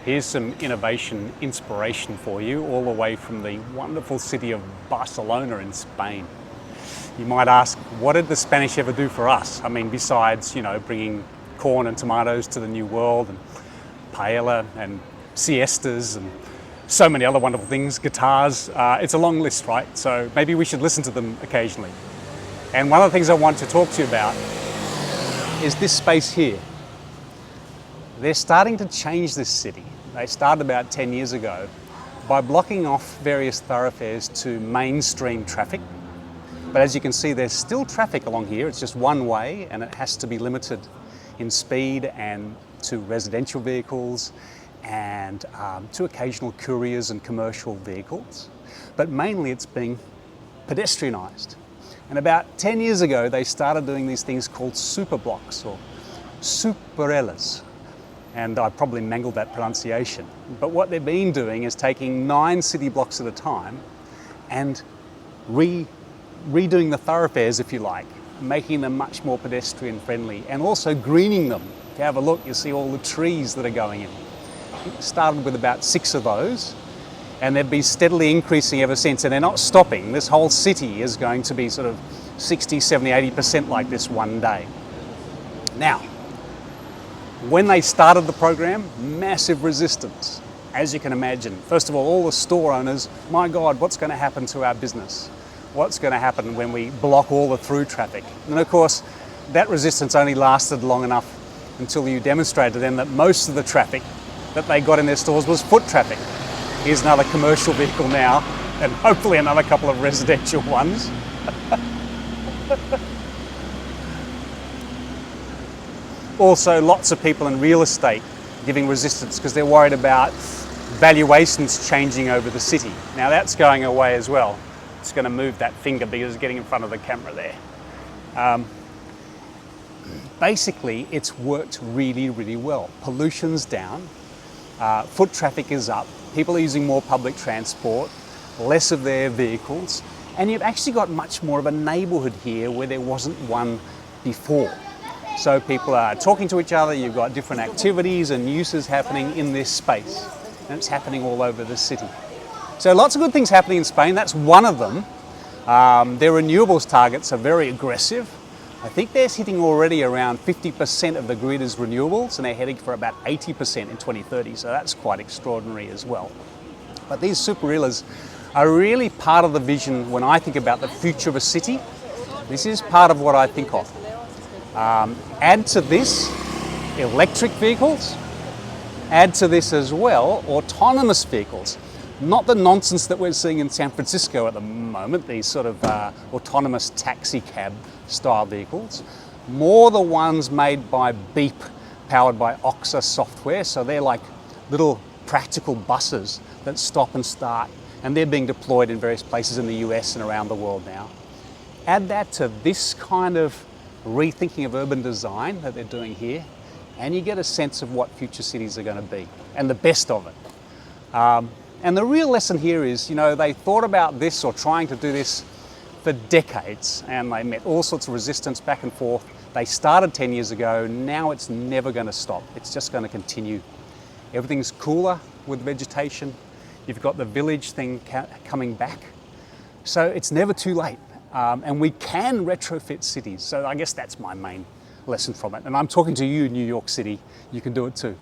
Here's some innovation inspiration for you, all the way from the wonderful city of Barcelona in Spain. You might ask, what did the Spanish ever do for us? I mean, besides, bringing corn and tomatoes to the New World, and paella and siestas and so many other wonderful things, guitars. It's a long list, right? So maybe we should listen to them occasionally. And one of the things I want to talk to you about is this space here. They're starting to change this city. They started about 10 years ago by blocking off various thoroughfares to mainstream traffic. But as you can see, there's still traffic along here. It's just one way, and it has to be limited in speed and to residential vehicles and to occasional couriers and commercial vehicles. But mainly it's being pedestrianized. And about 10 years ago, they started doing these things called Superblocks or Superilles. And I probably mangled that pronunciation. But what they've been doing is taking 9 city blocks at a time and redoing the thoroughfares, if you like, making them much more pedestrian friendly and also greening them. If you have a look, you'll see all the trees that are going in. It started with about 6 of those, and they've been steadily increasing ever since, and they're not stopping. This whole city is going to be sort of 60, 70, 80% like this one day. Now, when they started the program, massive resistance, as you can imagine. First of all the store owners, my God, what's going to happen to our business? What's going to happen when we block all the through traffic? And of course, that resistance only lasted long enough until you demonstrated to them that most of the traffic that they got in their stores was foot traffic. Here's another commercial vehicle now, and hopefully another couple of residential ones. Also, lots of people in real estate giving resistance because they're worried about valuations changing over the city. Now that's going away as well. It's going to move that finger because it's getting in front of the camera there. Basically, it's worked really, really well. Pollution's down, foot traffic is up, people are using more public transport, less of their vehicles, and you've actually got much more of a neighbourhood here where there wasn't one before. So people are talking to each other, you've got different activities and uses happening in this space, and it's happening all over the city. So lots of good things happening in Spain. That's one of them. Their renewables targets are very aggressive. I think they're hitting already around 50% of the grid is renewables, and they're heading for about 80% in 2030. So that's quite extraordinary as well. But these Superilles are really part of the vision when I think about the future of a city. This is part of what I think of. Add to this electric vehicles. Add to this as well autonomous vehicles. Not the nonsense that we're seeing in San Francisco at the moment, these sort of autonomous taxi cab style vehicles. More the ones made by Beep, powered by Oxa software. So they're like little practical buses that stop and start, and they're being deployed in various places in the US and around the world now. Add that to this kind of rethinking of urban design that they're doing here, and you get a sense of what future cities are going to be, and the best of it. And the real lesson here is, they thought about this or trying to do this for decades, and they met all sorts of resistance back and forth. They started 10 years ago, now it's never going to stop. It's just going to continue. Everything's cooler with vegetation. You've got the village thing coming back. So it's never too late. And we can retrofit cities. So I guess that's my main lesson from it. And I'm talking to you, New York City. You can do it too.